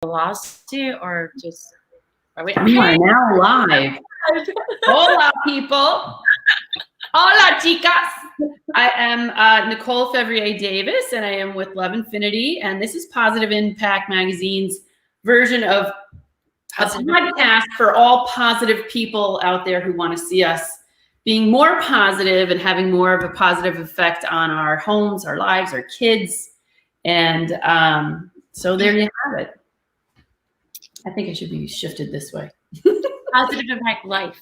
lawsuit or just are we We are now live. Hola, people. Hola, chicas. I am Nicole Fevrier Davis, and I am with Love Infinity, and this is Positive Impact Magazine's version of a podcast for all positive people out there who want to see us being more positive and having more of a positive effect on our homes, our lives, our kids. And so there you have it. I think it should be shifted this way. Positive Impact Life.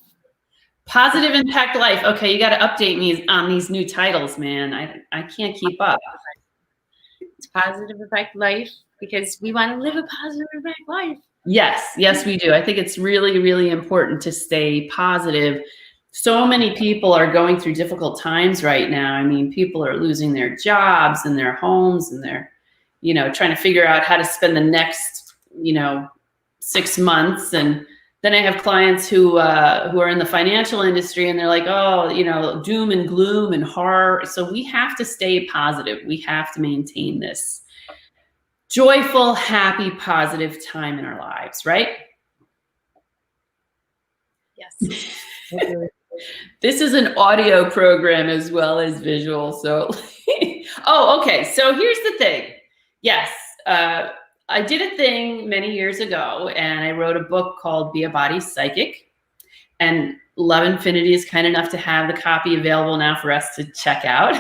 Positive Impact Life. Okay, you got to update me on these new titles, man. I can't keep up. It's Positive Impact Life because we want to live a positive impact life. Yes, we do. I think it's really, really important to stay positive. So many people are going through difficult times right now. I mean, people are losing their jobs and their homes, and they're, trying to figure out how to spend the next, 6 months. And then I have clients who are in the financial industry, and they're like, oh, doom and gloom and horror. So we have to stay positive. We have to maintain this joyful, happy, positive time in our lives, right? Yes. This is an audio program as well as visual. So, okay. So here's the thing. Yes, I did a thing many years ago, and I wrote a book called Be a Body Psychic. And Love Infinity is kind enough to have the copy available now for us to check out.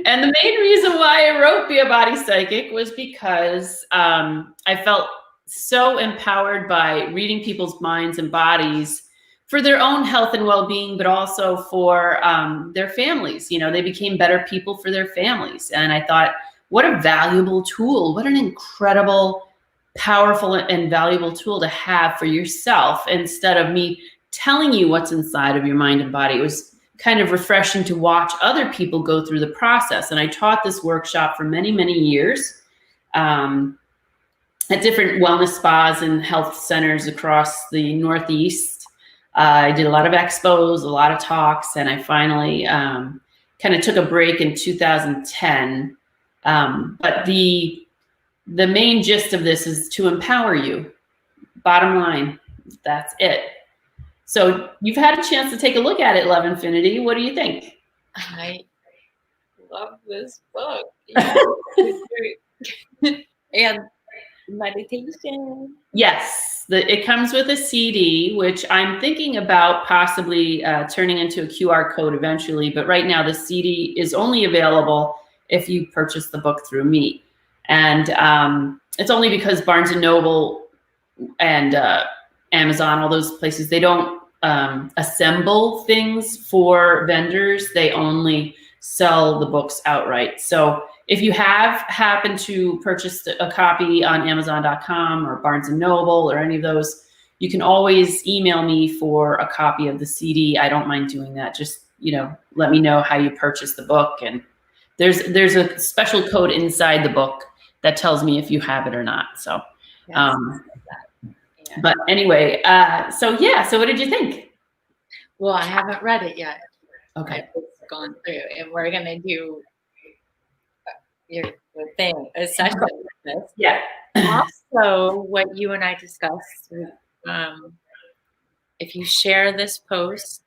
And the main reason why I wrote Be a Body Psychic was because I felt so empowered by reading people's minds and bodies for their own health and well-being, but also for their families. They became better people for their families. And I thought, what a valuable tool, what an incredible, powerful and valuable tool to have for yourself, instead of me telling you what's inside of your mind and body. It was kind of refreshing to watch other people go through the process. And I taught this workshop for many, many years at different wellness spas and health centers across the Northeast. I did a lot of expos, a lot of talks, and I finally kind of took a break in 2010. But the main gist of this is to empower you. Bottom line, that's it. So you've had a chance to take a look at it, Love Infinity. What do you think? I love this book. Yeah. And meditation. Yes, it comes with a CD, which I'm thinking about possibly turning into a QR code eventually. But right now, the CD is only available if you purchase the book through me. And it's only because Barnes & Noble and Amazon, all those places, they don't assemble things for vendors. They only sell the books outright. So if you have happened to purchase a copy on Amazon.com or Barnes & Noble or any of those, you can always email me for a copy of the CD. I don't mind doing that. Just, let me know how you purchased the book. And there's a special code inside the book that tells me if you have it or not. So, Yes. But anyway, so what did you think? Well, I haven't read it yet. Okay. I've just gone through, and we're going to do a session with this. Yeah. Also, what you and I discussed, if you share this post,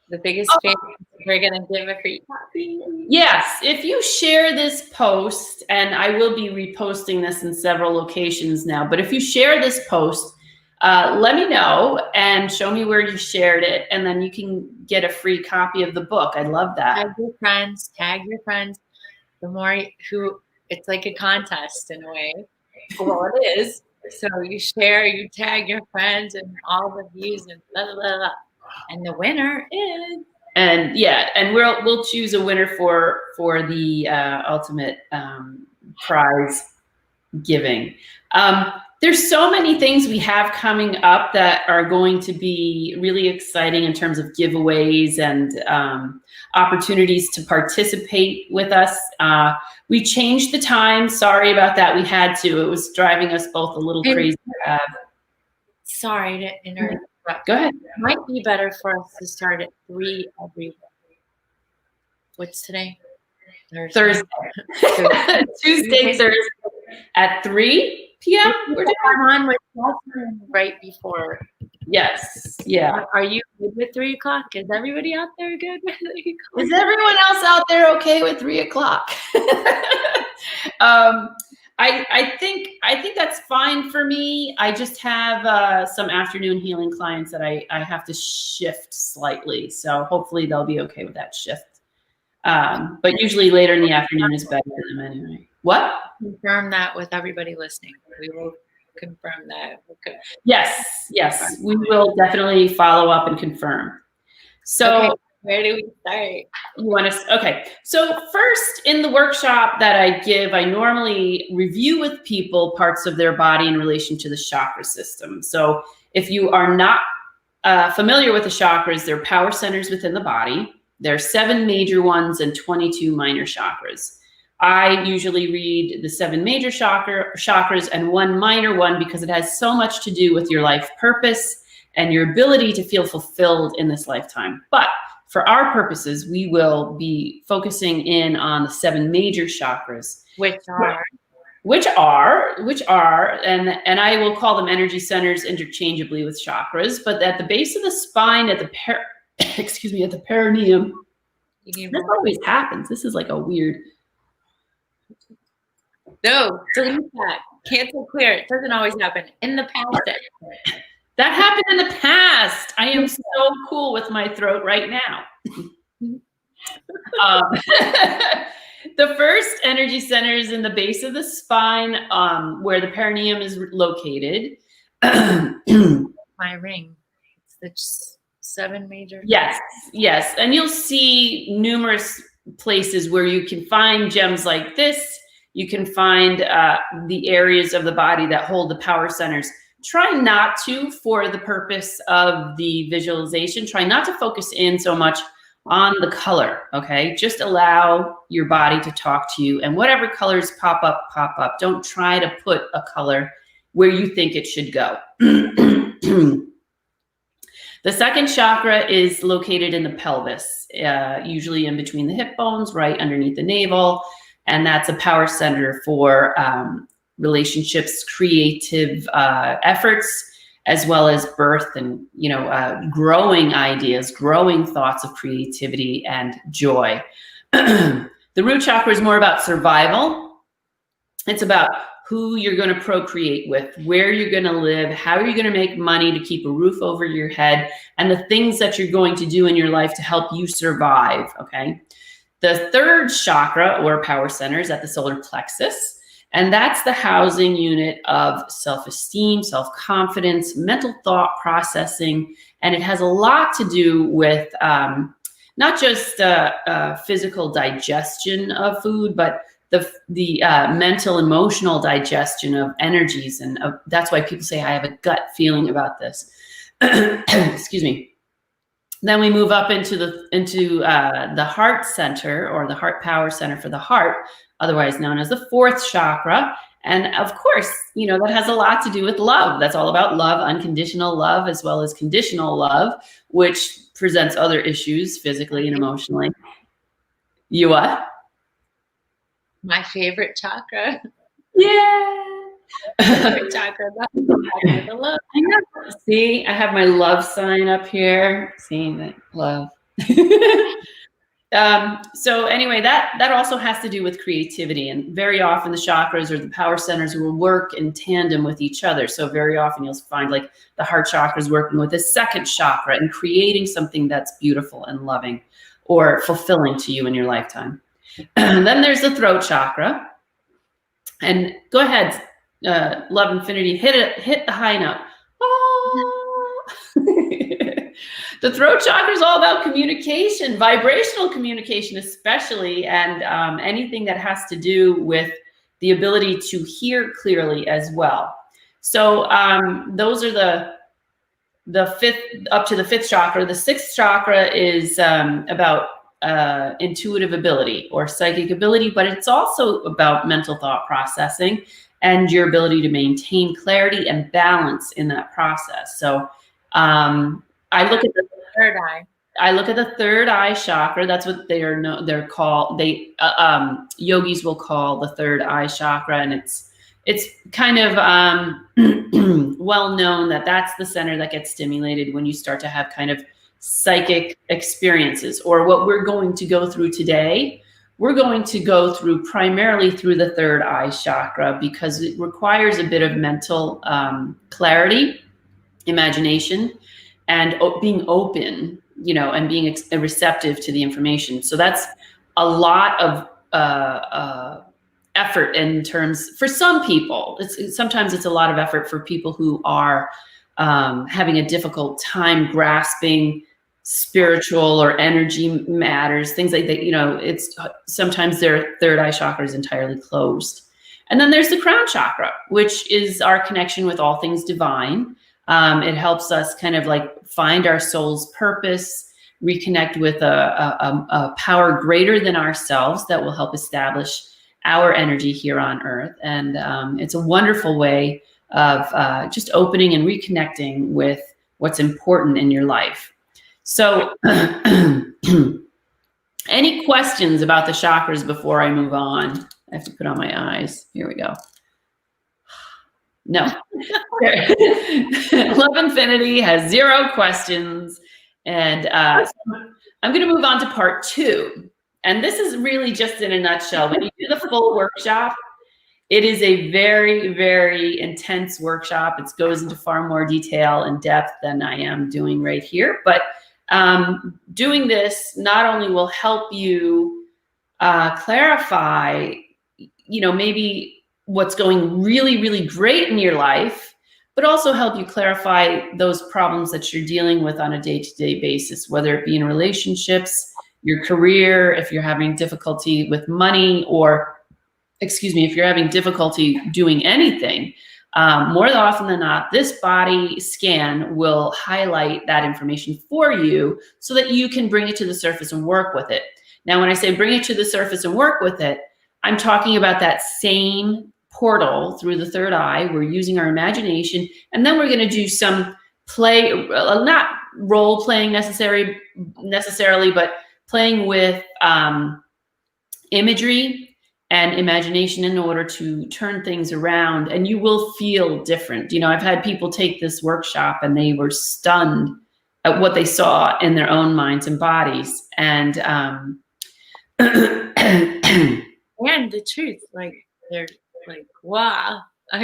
the biggest fan, we're going to give a free copy. Yes, if you share this post, and I will be reposting this in several locations now, but if you share this post, let me know and show me where you shared it, and then you can get a free copy of the book. I love that. Tag your friends. The more it's like a contest in a way. Well, it is. So you share, you tag your friends, and all the views and blah, blah, blah, blah. And the winner is. And we'll choose a winner for the ultimate prize giving. There's so many things we have coming up that are going to be really exciting in terms of giveaways and opportunities to participate with us. We changed the time. Sorry about that. We had to. It was driving us both a little crazy. Sorry to interrupt. Go ahead. It might be better for us to start at 3 every. What's today? Thursday. Tuesday, Thursday at 3 p.m. We're doing on with Jasmine right before. Yes. Yeah. Are you good with 3 o'clock? Is everybody out there good with 3 o'clock? Is everyone else out there okay with 3 o'clock? I think that's fine for me. I just have some afternoon healing clients that I have to shift slightly. So hopefully they'll be okay with that shift. But usually later in the afternoon is better for them anyway. What? Confirm that with everybody listening. We will confirm that. Okay. Yes. We will definitely follow up and confirm. So okay, where do we start? You want to? Okay. So first, in the workshop that I give, I normally review with people parts of their body in relation to the chakra system. So if you are not familiar with the chakras, they're power centers within the body. There are 7 major ones and 22 minor chakras. I usually read the 7 major chakras and 1 minor one because it has so much to do with your life purpose and your ability to feel fulfilled in this lifetime. But for our purposes, we will be focusing in on the 7 major chakras, which are, and I will call them energy centers interchangeably with chakras. But at the base of the spine, at the at the perineum, this always happens. This is like a weird. No, delete that. Cancel clear. It doesn't always happen. In the past. That happened in the past. I am so cool with my throat right now. The first energy center is in the base of the spine, where the perineum is located. My ring. It's the 7 major. Yes. And you'll see numerous places where you can find gems like this. You can find the areas of the body that hold the power centers. Try not to, for the purpose of the visualization, try not to focus in so much on the color, okay? Just allow your body to talk to you, and whatever colors pop up. Don't try to put a color where you think it should go. The second chakra is located in the pelvis, usually in between the hip bones, right underneath the navel, and that's a power center for relationships, creative efforts, as well as birth and, growing ideas, growing thoughts of creativity and joy. The root chakra is more about survival. It's about who you're going to procreate with, where you're going to live, how are you going to make money to keep a roof over your head, and the things that you're going to do in your life to help you survive, okay? The third chakra, or power center, is at the solar plexus. And that's the housing unit of self-esteem, self-confidence, mental thought processing. And it has a lot to do with not just physical digestion of food, but the mental, emotional digestion of energies. And that's why people say, I have a gut feeling about this. Excuse me. Then we move up into the heart center, or the heart power center for the heart, otherwise known as the 4th chakra. And of course, that has a lot to do with love. That's all about love, unconditional love, as well as conditional love, which presents other issues physically and emotionally. You what? My favorite chakra. Yeah. Favorite chakra. The love. See, I have my love sign up here. Seeing that love. So anyway, that also has to do with creativity, and very often the chakras or the power centers will work in tandem with each other. So very often you'll find like the heart chakra is working with the 2nd chakra and creating something that's beautiful and loving or fulfilling to you in your lifetime. And then there's the throat chakra, and go ahead, Love Infinity, hit the high note. Oh. The throat chakra is all about communication, vibrational communication especially, and anything that has to do with the ability to hear clearly as well. So those are the 5th, up to the 5th chakra. The 6th chakra is about intuitive ability or psychic ability, but it's also about mental thought processing and your ability to maintain clarity and balance in that process. So I look at the 3rd eye. I look at the third eye chakra. That's what they're called. Yogis will call the third eye chakra, and it's kind of well known that that's the center that gets stimulated when you start to have kind of psychic experiences, or what we're going to go through today. We're going to go through primarily through the third eye chakra because it requires a bit of mental clarity, imagination, and being open, and being receptive to the information. So that's a lot of effort in terms, for some people. Sometimes it's a lot of effort for people who are having a difficult time grasping spiritual or energy matters, things like that. It's sometimes their third eye chakra is entirely closed. And then there's the crown chakra, which is our connection with all things divine. It helps us kind of like find our soul's purpose, reconnect with a power greater than ourselves that will help establish our energy here on earth. And it's a wonderful way of just opening and reconnecting with what's important in your life. So any questions about the chakras before I move on? I have to put on my eyes. Here we go. No. Love Infinity has 0 questions. And I'm going to move on to part 2. And this is really just in a nutshell. When you do the full workshop, it is a very, very intense workshop. It goes into far more detail and depth than I am doing right here. But doing this not only will help you clarify, maybe what's going really, really great in your life, but also help you clarify those problems that you're dealing with on a day-to-day basis, whether it be in relationships, your career, if you're having difficulty with money, or, if you're having difficulty doing anything. More often than not, this body scan will highlight that information for you so that you can bring it to the surface and work with it. Now, when I say bring it to the surface and work with it, I'm talking about that same portal through the third eye. We're using our imagination, and then we're going to do some play, not role playing necessarily, but playing with imagery and imagination in order to turn things around, and you will feel different. I've had people take this workshop and they were stunned at what they saw in their own minds and bodies. And and the truth, like, they're like, wow, I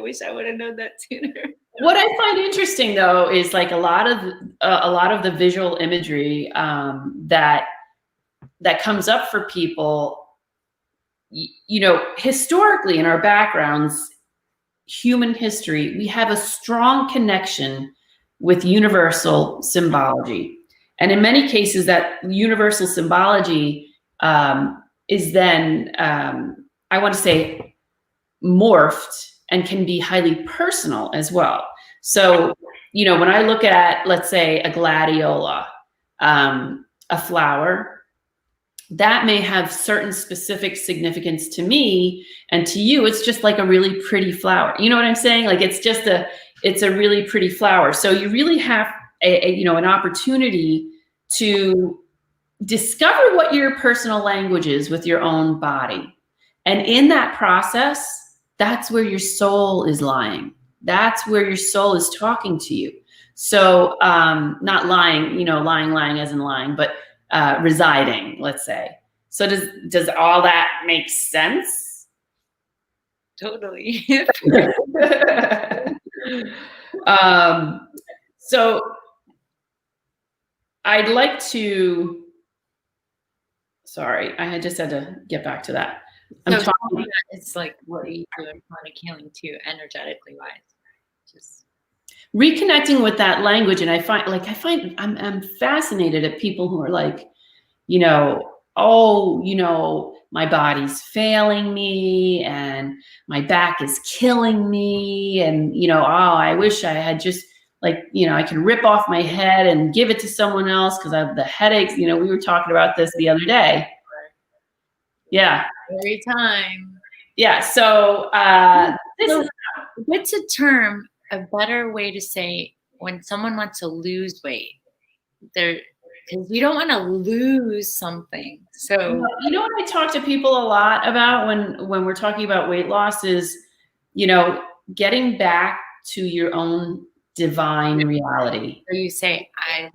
wish I would have known that sooner. What I find interesting, though, is like a lot of the visual imagery that comes up for people. Historically in our backgrounds, human history, we have a strong connection with universal symbology, and in many cases, that universal symbology is then, I want to say, morphed and can be highly personal as well. So, when I look at, let's say, a gladiola, a flower, that may have certain specific significance to me, and to you, it's just like a really pretty flower. You know what I'm saying? Like, it's a really pretty flower. So you really have an opportunity to discover what your personal language is with your own body. And in that process, that's where your soul is lying. That's where your soul is talking to you. So not lying, lying as in lying, but residing, let's say. So does all that make sense? Totally. So I'd like to, sorry, I just had to get back to that. It's like, what are you doing chronic healing too, energetically wise? Just reconnecting with that language. And I'm fascinated at people who are like, my body's failing me and my back is killing me. And, I wish I had just I could rip off my head and give it to someone else because I have the headaches. We were talking about this the other day. Yeah. Every time. Yeah. So what's a better way to say when someone wants to lose weight, they're because you don't want to lose something. So You know what I talk to people a lot about when we're talking about weight loss is, getting back to your own divine reality. so you say, I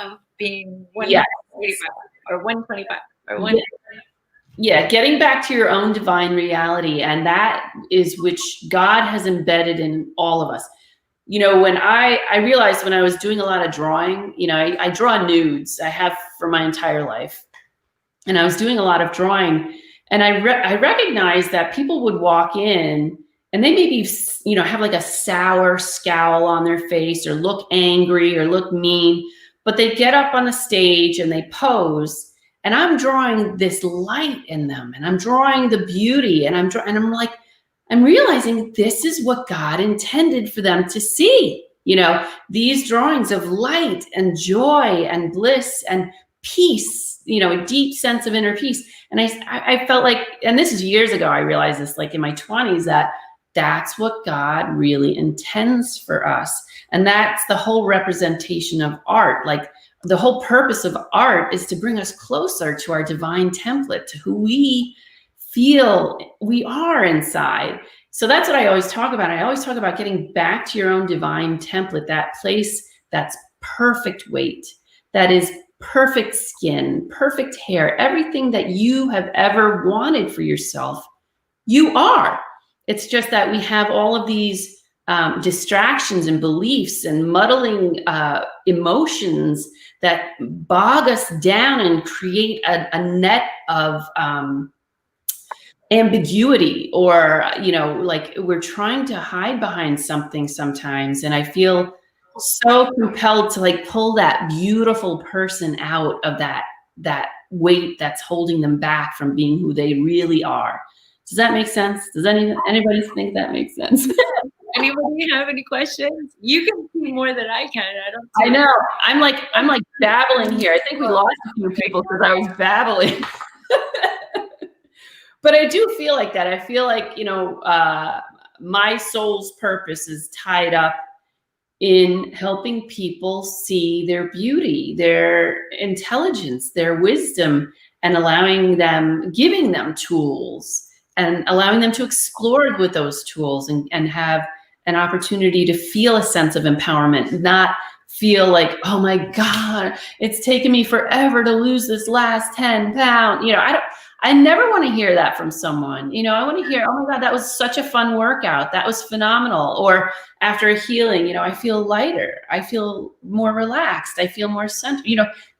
love being Yes. 145 or 125 or Yeah. Yeah, getting back to your own divine reality, and that is which God has embedded in all of us. When I realized when I was doing a lot of drawing, I draw nudes. I have for my entire life, and I was doing a lot of drawing, and I recognized that people would walk in and they maybe have like a sour scowl on their face or look angry or look mean, but they get up on the stage and they pose. And I'm drawing this light in them, and I'm drawing the beauty, and I'm like, I'm realizing this is what God intended for them to see. These drawings of light and joy and bliss and peace, a deep sense of inner peace. And I felt like, and this is years ago, I realized this, like in my 20s, that's what God really intends for us. And that's the whole representation of art. Like, the whole purpose of art is to bring us closer to our divine template, to who we feel we are inside. So that's what I always talk about. I always talk about getting back to your own divine template, that place that's perfect weight, that is perfect skin, perfect hair, everything that you have ever wanted for yourself, you are. It's just that we have all of these distractions and beliefs and muddling emotions that bog us down and create a net of ambiguity, or like we're trying to hide behind something sometimes. And I feel so compelled to like pull that beautiful person out of that weight that's holding them back from being who they really are. Does that make sense? Does anybody think that makes sense? Anybody have any questions? You can see more than I can. I know. I'm like babbling here. I think we lost a few people because I was babbling. But I do feel like that. I feel like, my soul's purpose is tied up in helping people see their beauty, their intelligence, their wisdom, and giving them tools and allowing them to explore with those tools and have an opportunity to feel a sense of empowerment, not feel like, oh my God, it's taken me forever to lose this last 10 pounds. I never want to hear that from someone. I want to hear, oh my God, that was such a fun workout. That was phenomenal. Or after a healing, I feel lighter. I feel more relaxed. I feel more centered.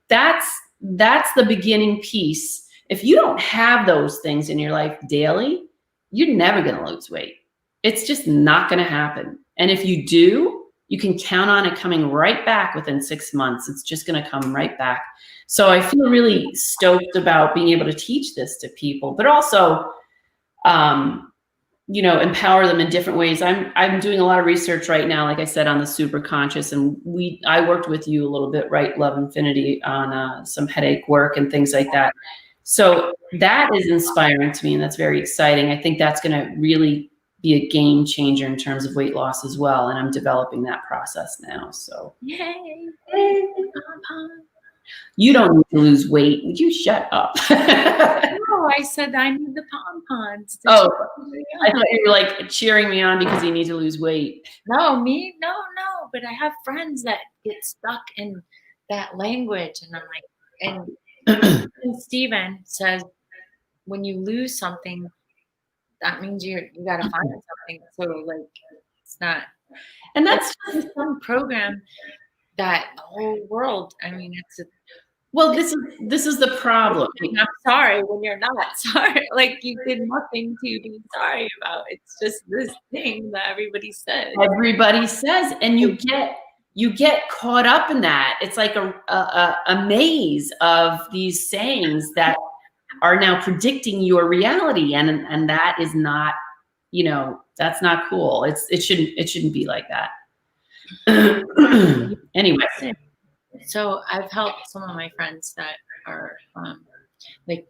That's the beginning piece. If you don't have those things in your life daily, you're never going to lose weight. It's just not going to happen. And if you do, you can count on it coming right back within 6 months. It's just going to come right back. So I feel really stoked about being able to teach this to people, but also, empower them in different ways. I'm doing a lot of research right now, like I said, on the super conscious, and I worked with you a little bit, right, Love Infinity, on some headache work and things like that. So that is inspiring to me, and that's very exciting. I think that's going to really be a game changer in terms of weight loss as well. And I'm developing that process now. So Yay. You don't need to lose weight. You shut up. No, I said I need the pom-poms. Oh, I thought you were like cheering me on because you need to lose weight. No, me? No. But I have friends that get stuck in that language. And I'm like, and Steven says, when you lose something, that means you got to find something. So like, it's not. And that's some program that the whole world, I mean, well, this is the problem. I'm sorry when you're not sorry. Like, you did nothing to be sorry about. It's just this thing that everybody says. Everybody says, and you get caught up in that. It's like a maze of these sayings that are now predicting your reality, and that is not, that's not cool. It shouldn't be like that. Anyway. So I've helped some of my friends that are like,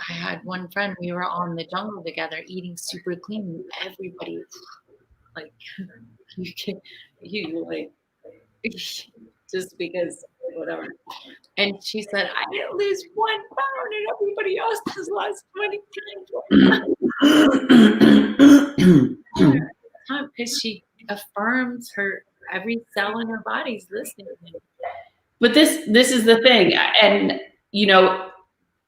I had one friend, we were all in the jungle together eating super clean. Everybody like, you like, just because whatever. And she said, I didn't lose 1 pound and everybody else has lost 20 times. Because she affirms her, every cell in her body's listening. But this is the thing. And, you know,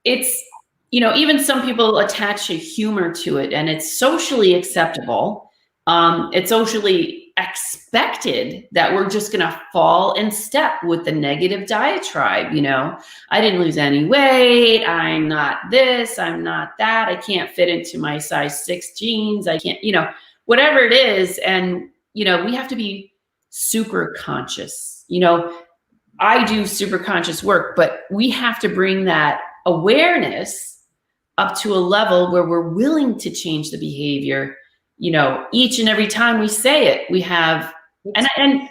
it's, you know, even some people attach a humor to it, and it's socially acceptable. It's socially expected that we're just going to fall in step with the negative diatribe. You know, I didn't lose any weight. I'm not this, I'm not that. I can't fit into my size 6 jeans. I can't, you know, whatever it is. And, you know, we have to be super conscious. You know, I do super conscious work, but we have to bring that awareness up to a level where we're willing to change the behavior. You know, each and every time we say it, we have, and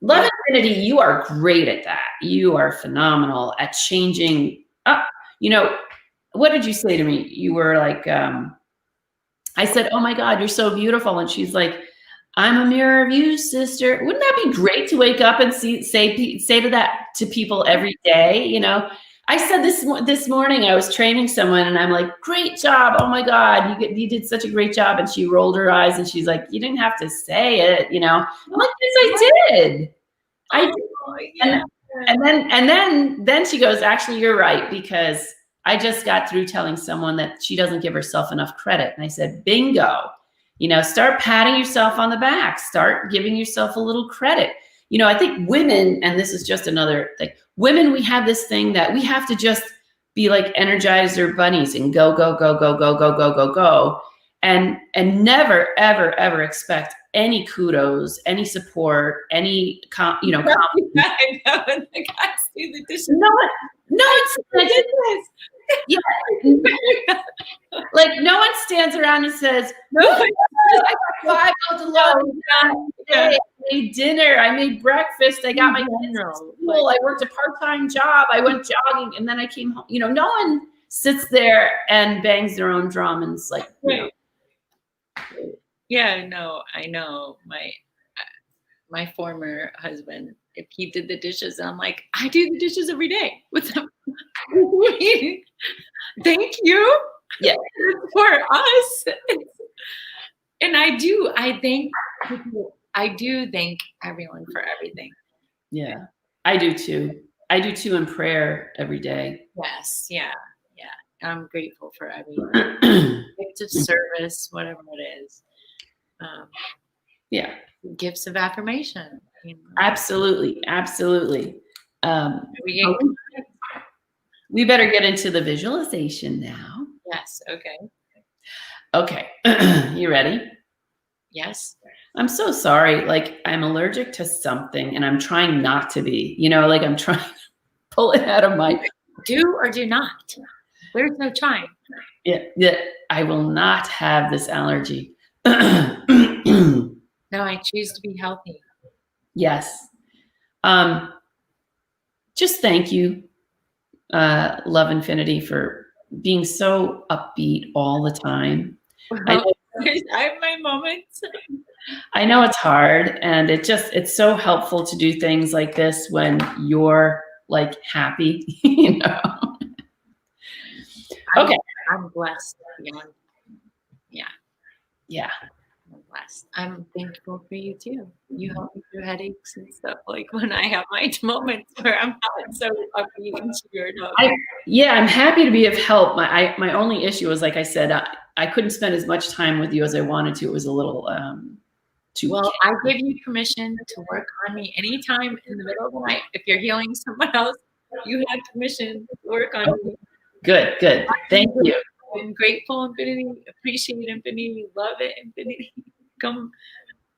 Love Infinity, you are great at that. You are phenomenal at changing up. You know, what did you say to me? You were like, I said, oh my God, you're so beautiful. And she's like, I'm a mirror of you, sister. Wouldn't that be great to wake up and say to that to people every day? You know, I said this morning, I was training someone and I'm like, great job. Oh my God, you did such a great job. And she rolled her eyes and she's like, you didn't have to say it. You know, I'm like, yes, I did. I did. Yeah. And then she goes, actually, you're right, because I just got through telling someone that she doesn't give herself enough credit. And I said, bingo. You know, start patting yourself on the back, start giving yourself a little credit. You know, I think women, and this is just another thing, women, we have this thing that we have to just be like Energizer bunnies and go, go, go, go, go, go, go, go, go. And never, ever, ever expect any kudos, any support, any, you know, I know, and the guys do the dishes. No, it's yeah. Like no one stands around and says, no, I got 5 loads of love. I made dinner. I made breakfast. I got my kids to school. I worked a part-time job. I went jogging, and then I came home. You know, no one sits there and bangs their own drum and it's like, you know. Yeah, no, I know. My former husband, if he did the dishes, I'm like, I do the dishes every day. What's up? Thank you. Yeah. For us. And I do thank everyone for everything. Yeah. I do too. I do too in prayer every day. Yes. Yeah. Yeah. I'm grateful for everything. Gift of service, whatever it is. Yeah. Gifts of affirmation. You know? Absolutely. We better get into the visualization now. Yes. Okay. Okay. You ready? Yes. I'm so sorry. Like I'm allergic to something and I'm trying not to be, you know, like I'm trying to pull it out of my. Do or do not. There's no trying. Yeah. I will not have this allergy. No, I choose to be healthy. Yes. Just thank you, Love Infinity, for being so upbeat all the time. I have my moments. I know it's hard, and it's so helpful to do things like this when you're like happy, you know. Okay. I'm blessed. Yeah. I'm blessed. I'm thankful for you too. You help me through headaches and stuff. Like when I have my moments where I'm not so upbeat and cheered up. I'm happy to be of help. My only issue was, like I said, I couldn't spend as much time with you as I wanted to. It was a little too. Well, I give you permission to work on me anytime in the middle of the night. If you're healing someone else, you have permission to work on me. Good. Thank you. I'm grateful, Infinity. Appreciate Infinity. Love it, Infinity. Come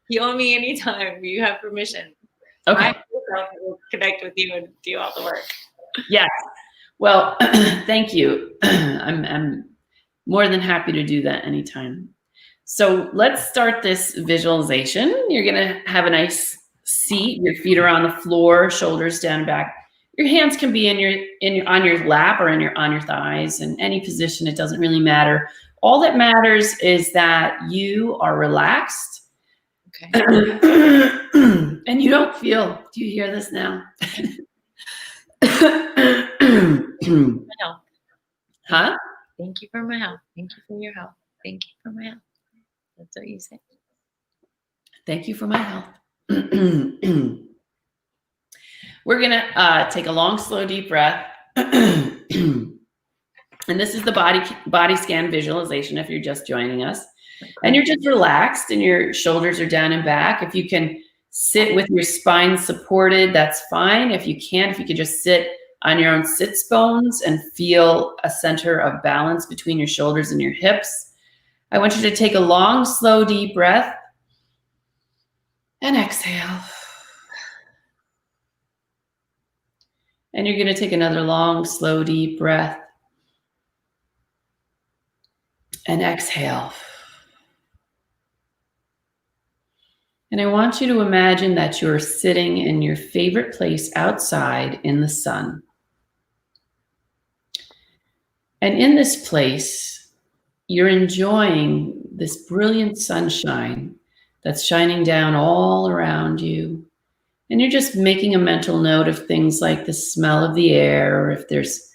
heal me anytime. You have permission. Okay. I will connect with you and do all the work. Yes. Well, thank you. I'm more than happy to do that anytime. So let's start this visualization. You're gonna have a nice seat. Your feet are on the floor, shoulders down and back. Your hands can be on your lap or on your thighs, in any position. It doesn't really matter. All that matters is that you are relaxed, Okay. And you don't feel, do you hear this now? My help. Huh? Thank you for my help. Thank you for your help. Thank you for my help. That's what you say. Thank you for my help. We're going to take a long, slow, deep breath. And this is the body scan visualization if you're just joining us. Okay. And you're just relaxed and your shoulders are down and back. If you can sit with your spine supported, that's fine. If you can't, if you could just sit on your own sits bones and feel a center of balance between your shoulders and your hips. I want you to take a long, slow, deep breath and exhale. And you're going to take another long, slow, deep breath and exhale. And I want you to imagine that you're sitting in your favorite place outside in the sun. And in this place, you're enjoying this brilliant sunshine that's shining down all around you. And you're just making a mental note of things like the smell of the air, or if there's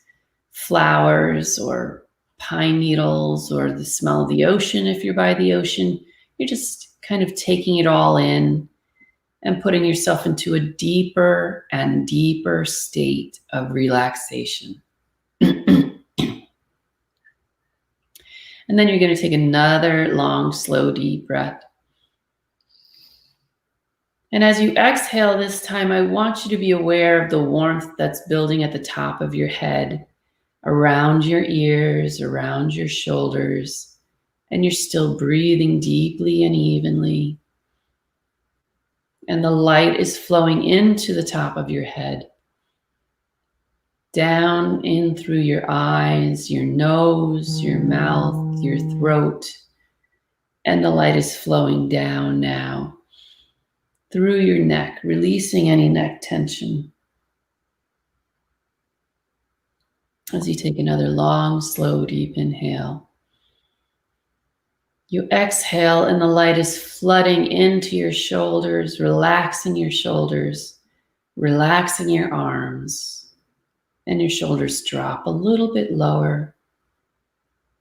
flowers or pine needles, or the smell of the ocean if you're by the ocean. You're just kind of taking it all in and putting yourself into a deeper and deeper state of relaxation. And then you're going to take another long, slow, deep breath. And as you exhale this time, I want you to be aware of the warmth that's building at the top of your head, around your ears, around your shoulders, and you're still breathing deeply and evenly. And the light is flowing into the top of your head, down in through your eyes, your nose, your mouth, your throat, and the light is flowing down now through your neck, releasing any neck tension. As you take another long, slow, deep inhale, you exhale and the light is flooding into your shoulders, relaxing your shoulders, relaxing your arms. And your shoulders drop a little bit lower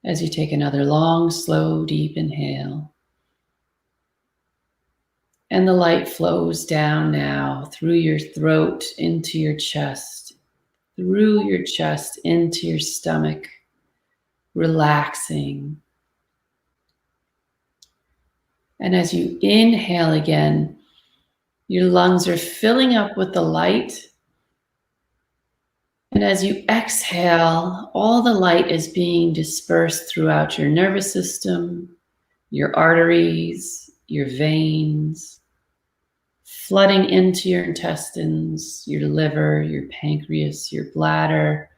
as you take another long, slow, deep inhale. And the light flows down now through your throat into your chest, through your chest into your stomach, relaxing. And as you inhale again, your lungs are filling up with the light. And as you exhale, all the light is being dispersed throughout your nervous system, your arteries, your veins, flooding into your intestines, your liver, your pancreas, your bladder,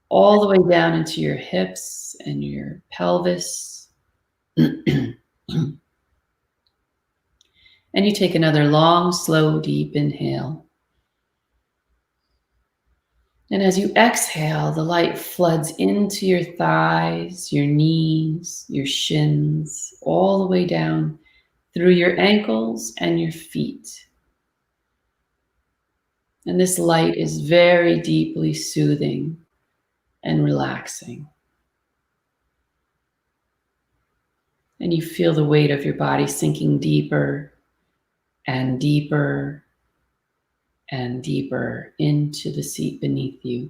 all the way down into your hips and your pelvis. And you take another long, slow, deep inhale. And as you exhale, the light floods into your thighs, your knees, your shins, all the way down through your ankles and your feet. And this light is very deeply soothing and relaxing. And you feel the weight of your body sinking deeper and deeper and deeper into the seat beneath you.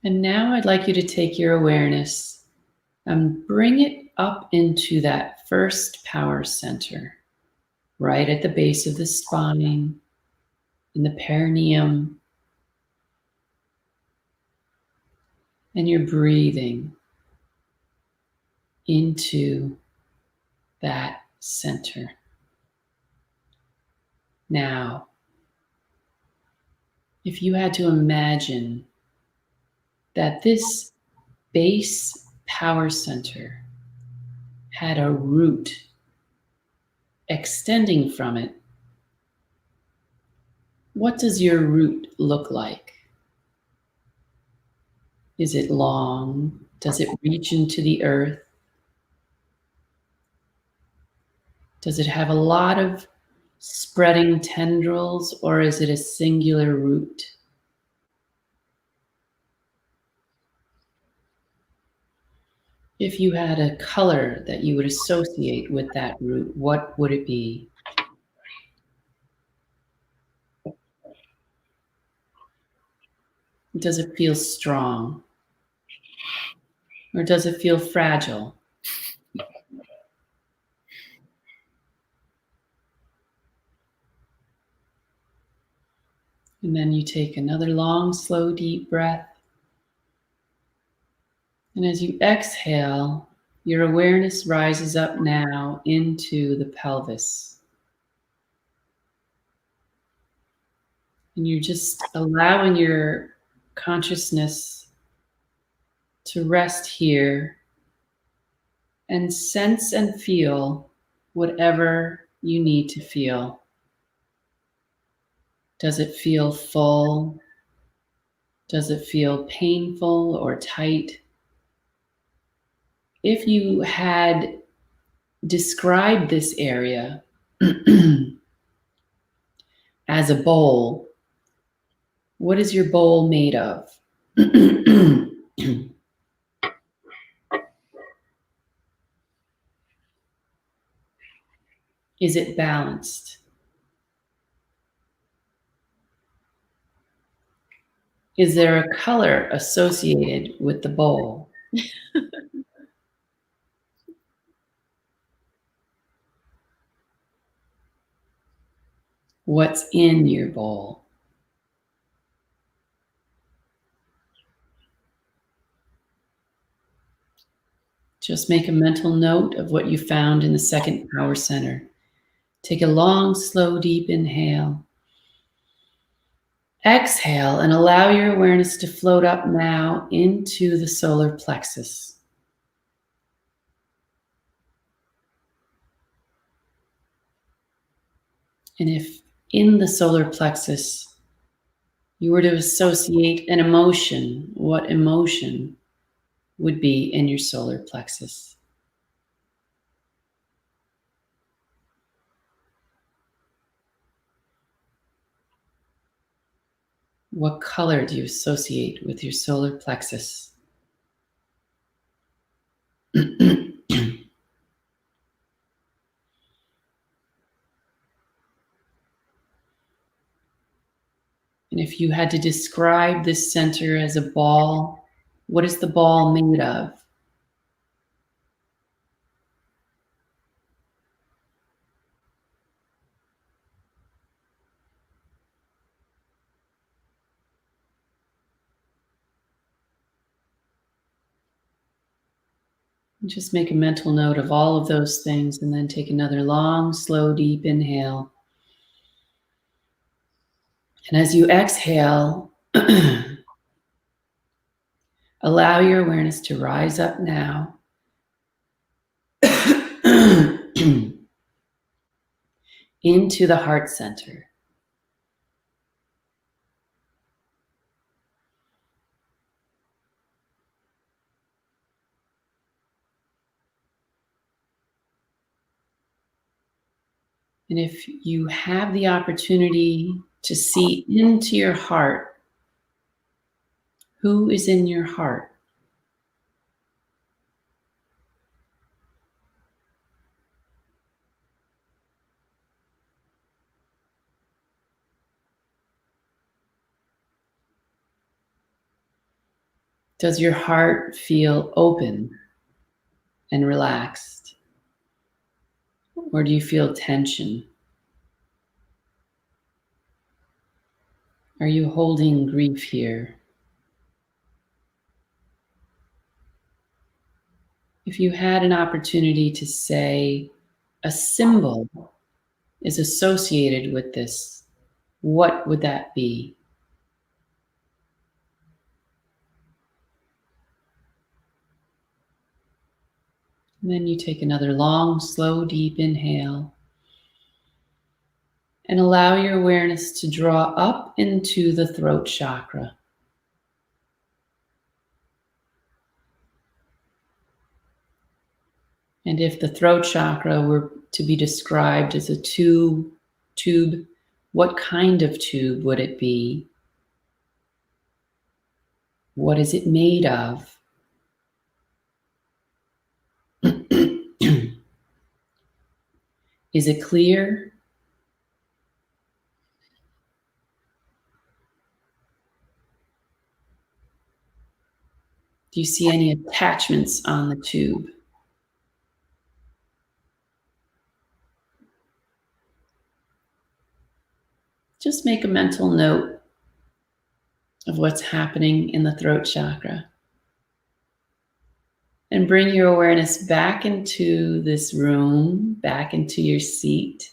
And now I'd like you to take your awareness and bring it up into that first power center, right at the base of the spine, in the perineum. And you're breathing into that center. Now, if you had to imagine that this base power center had a root extending from it, what does your root look like? Is it long? Does it reach into the earth? Does it have a lot of spreading tendrils, or is it a singular root? If you had a color that you would associate with that root, what would it be? Does it feel strong? Or does it feel fragile? And then you take another long, slow, deep breath. And as you exhale, your awareness rises up now into the pelvis. And you're just allowing your consciousness to rest here and sense and feel whatever you need to feel. Does it feel full? Does it feel painful or tight? If you had described this area as a bowl, what is your bowl made of? Is it balanced? Is there a color associated with the bowl? What's in your bowl? Just make a mental note of what you found in the second power center. Take a long, slow, deep inhale. Exhale and allow your awareness to float up now into the solar plexus. And if in the solar plexus you were to associate an emotion, what emotion would be in your solar plexus? What color do you associate with your solar plexus? And if you had to describe this center as a ball, what is the ball made of? Just make a mental note of all of those things and then take another long, slow, deep inhale. And as you exhale, allow your awareness to rise up now into the heart center. And if you have the opportunity to see into your heart, who is in your heart? Does your heart feel open and relaxed? Or do you feel tension? Are you holding grief here? If you had an opportunity to say a symbol is associated with this, what would that be? And then you take another long, slow, deep inhale and allow your awareness to draw up into the throat chakra. And if the throat chakra were to be described as a tube, what kind of tube would it be? What is it made of? Is it clear? Do you see any attachments on the tube? Just make a mental note of what's happening in the throat chakra. And bring your awareness back into this room, back into your seat,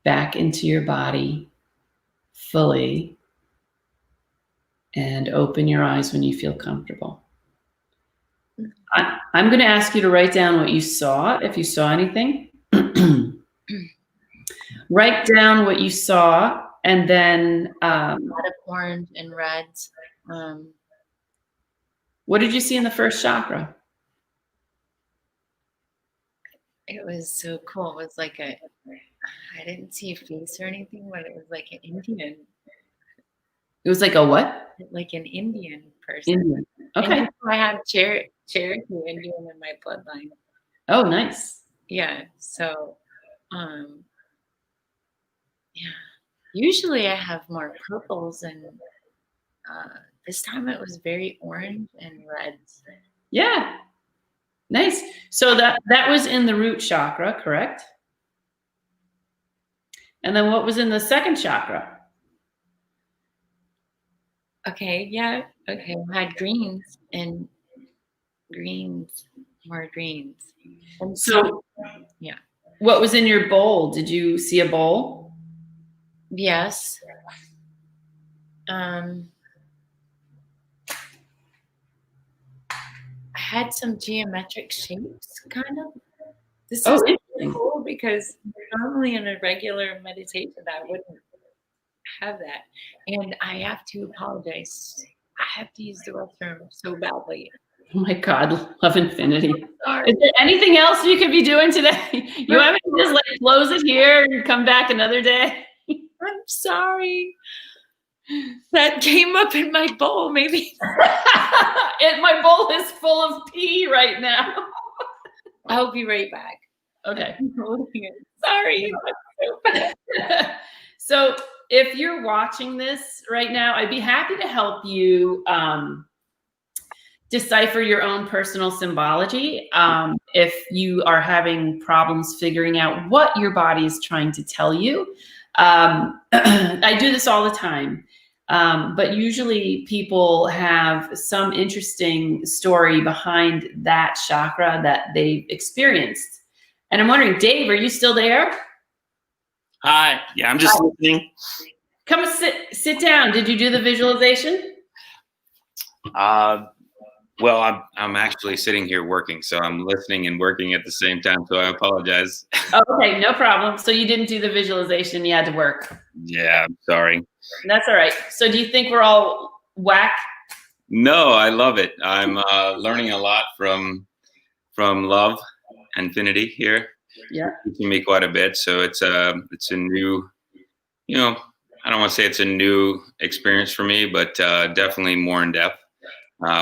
back into your body fully. And open your eyes when you feel comfortable. I'm going to ask you to write down what you saw, if you saw anything. Write down what you saw, and then a lot of orange and reds. What did you see in the first chakra? It was so cool. It was like I didn't see a face or anything, but it was like an Indian. It was like a what? Like an Indian person. Indian. Okay. I have Cherokee Indian in my bloodline. Oh, nice. Yeah. So, yeah. Usually I have more purples, and this time it was very orange and reds. Yeah. Nice. So that was in the root chakra, correct? And then what was in the second chakra? Okay, yeah. Okay, I had greens, more greens. And so, yeah. What was in your bowl? Did you see a bowl? Yes. I had some geometric shapes, kind of. This is cool because normally in a regular meditation I wouldn't have that, and I have to apologize. I have to use the restroom so badly. Oh my God, love infinity. Is there anything else you could be doing today? You want me to just like close it here and come back another day? I'm sorry. That came up in my bowl, maybe. My bowl is full of pee right now. I'll be right back. Okay. Sorry. So if you're watching this right now, I'd be happy to help you decipher your own personal symbology. If you are having problems figuring out what your body is trying to tell you. I do this all the time. But usually people have some interesting story behind that chakra that they've experienced. And I'm wondering, Dave, are you still there? Hi. Yeah, I'm just listening. Come sit down. Did you do the visualization? Well, I'm actually sitting here working, so I'm listening and working at the same time. So I apologize. Okay, no problem. So you didn't do the visualization; you had to work. Yeah, I'm sorry. That's all right. So do you think we're all whack? No, I love it. I'm learning a lot from Love Infinity here. Yeah, teaching me quite a bit. So it's a new, I don't want to say it's a new experience for me, but definitely more in depth.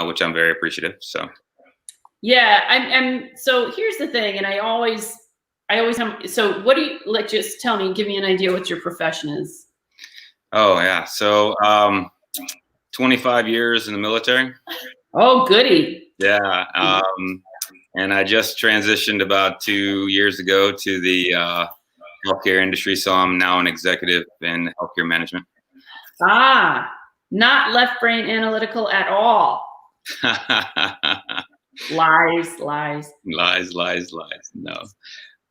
Which I'm very appreciative. So, yeah, I'm. So here's the thing, and I always have. So what do you just tell me? Give me an idea what your profession is. Oh yeah, so 25 years in the military. Oh, goody. Yeah, and I just transitioned about 2 years ago to the healthcare industry. So I'm now an executive in healthcare management. Ah, not left brain analytical at all. Lies. No.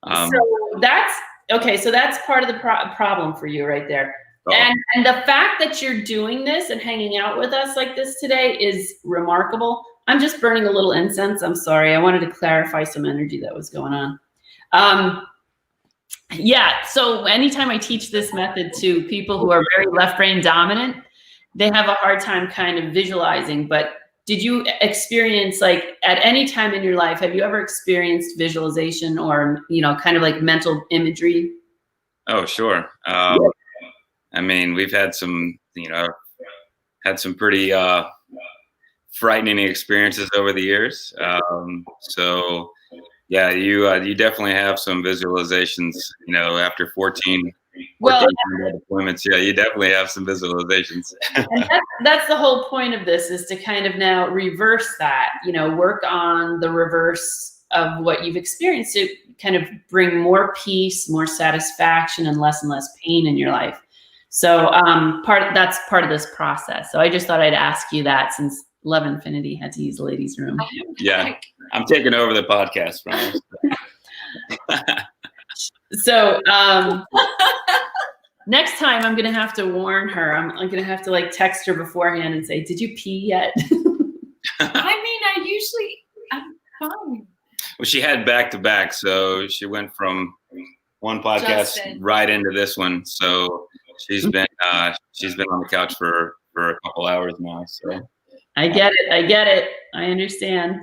So that's okay. So that's part of the problem for you right there. Oh. And the fact that you're doing this and hanging out with us like this today is remarkable. I'm just burning a little incense. I'm sorry. I wanted to clarify some energy that was going on. Yeah. So anytime I teach this method to people who are very left brain dominant, they have a hard time kind of visualizing, but did you experience, like, at any time in your life, have you ever experienced visualization or, kind of like mental imagery? Oh, sure. I mean, we've had some, pretty frightening experiences over the years. So yeah, you definitely have some visualizations, after 14 Well, deployments. Yeah, you definitely have some visualizations. and that's the whole point of this, is to kind of now reverse that, work on the reverse of what you've experienced to kind of bring more peace, more satisfaction, and less pain in your life. So that's part of this process. So I just thought I'd ask you that, since Love Infinity had to use the ladies' room. Yeah, I'm taking over the podcast from us. So next time I'm going to have to warn her. I'm going to have to like text her beforehand and say, did you pee yet? I'm fine. Well, she had back-to-back, so she went from one podcast right into this one. So she's been on the couch for a couple hours now. So I get it. I understand.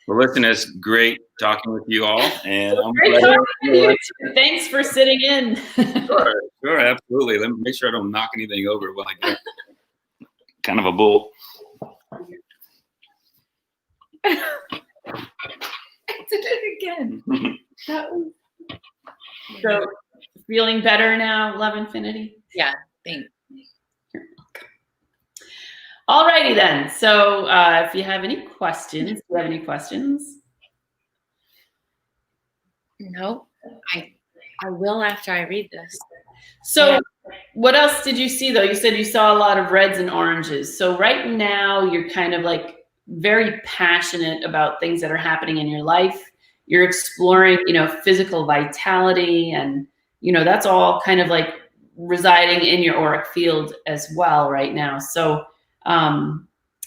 Well, listen, it's great talking with you all, and I'm great talking with you too. Thanks for sitting in. Sure, absolutely. Let me make sure I don't knock anything over while I get kind of a bull. I did it again. So, feeling better now, Love Infinity? Yeah, thanks. Alrighty then. So if you have any questions, do you have any questions? No, I will after I read this. So what else did you see though? You said you saw a lot of reds and oranges. So right now you're kind of like very passionate about things that are happening in your life. You're exploring, physical vitality, and, that's all kind of like residing in your auric field as well right now. So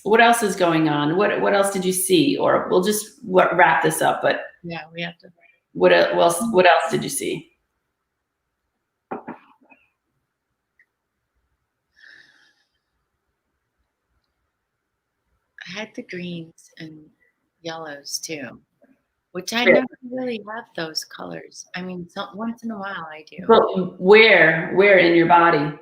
what else is going on? What else did you see? Or we'll just wrap this up. But yeah, we have to. What else did you see? I had the greens and yellows too, which I never really have those colors. I mean, once in a while I do. But where in your body?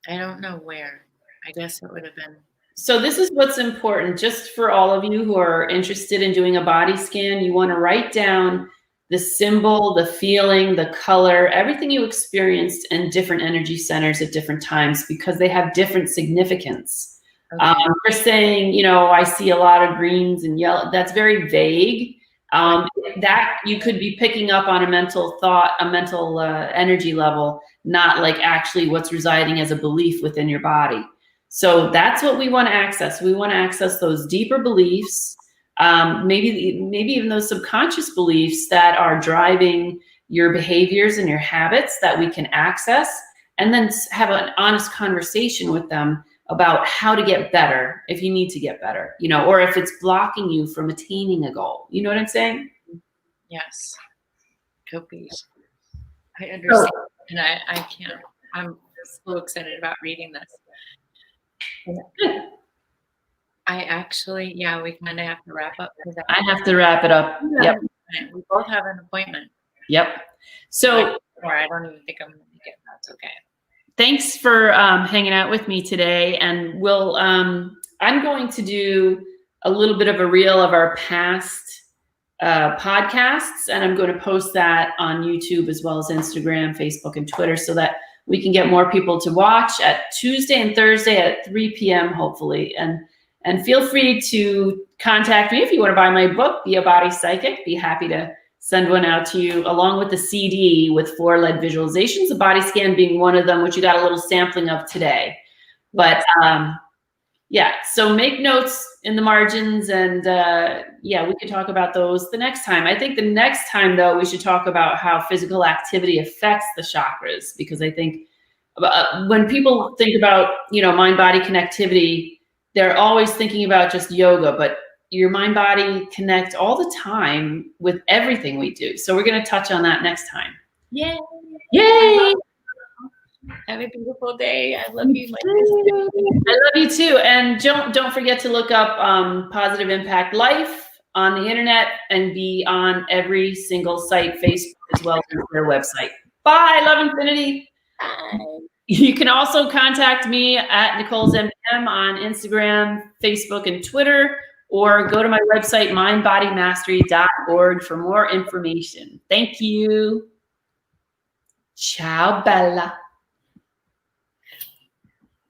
I don't know where. I guess it would have been. So this is what's important, just for all of you who are interested in doing a body scan. You want to write down the symbol, the feeling, the color, everything you experienced in different energy centers at different times, because they have different significance. Okay. You're saying, I see a lot of greens and yellow. That's very vague. That you could be picking up on a mental thought, a mental energy level, not like actually what's residing as a belief within your body. So that's what we want to access. We want to access those deeper beliefs, maybe even those subconscious beliefs that are driving your behaviors and your habits that we can access, and then have an honest conversation with them about how to get better if you need to get better, or if it's blocking you from attaining a goal. You know what I'm saying? Yes. Copies. I understand. And I can't. I'm so excited about reading this. I actually, we kind of have to wrap up. I have to wrap it up. Yep. We both have an appointment. Yep. So, or I don't even think I'm going to make it. That's okay. Thanks for hanging out with me today. And I'm going to do a little bit of a reel of our past podcasts, and I'm going to post that on YouTube as well as Instagram, Facebook, and Twitter, so that we can get more people to watch at Tuesday and Thursday at 3 p.m. hopefully. And feel free to contact me if you want to buy my book, Be a Body Psychic. Be happy to send one out to you, along with the CD with 4 lead visualizations, a body scan being one of them, which you got a little sampling of today. But so make notes in the margins, and we can talk about those the next time. I think the next time, though, we should talk about how physical activity affects the chakras, because I think when people think about, mind-body connectivity, they're always thinking about just yoga, but your mind-body connect all the time with everything we do. So we're going to touch on that next time. Yay! Yay! Have a beautiful day. I love you. I love you too. And don't forget to look up Positive Impact Life on the internet and be on every single site, Facebook as well as their website. Bye. Love Infinity. Bye. You can also contact me at Nicole's MDM on Instagram, Facebook, and Twitter, or go to my website, mindbodymastery.org, for more information. Thank you. Ciao, Bella.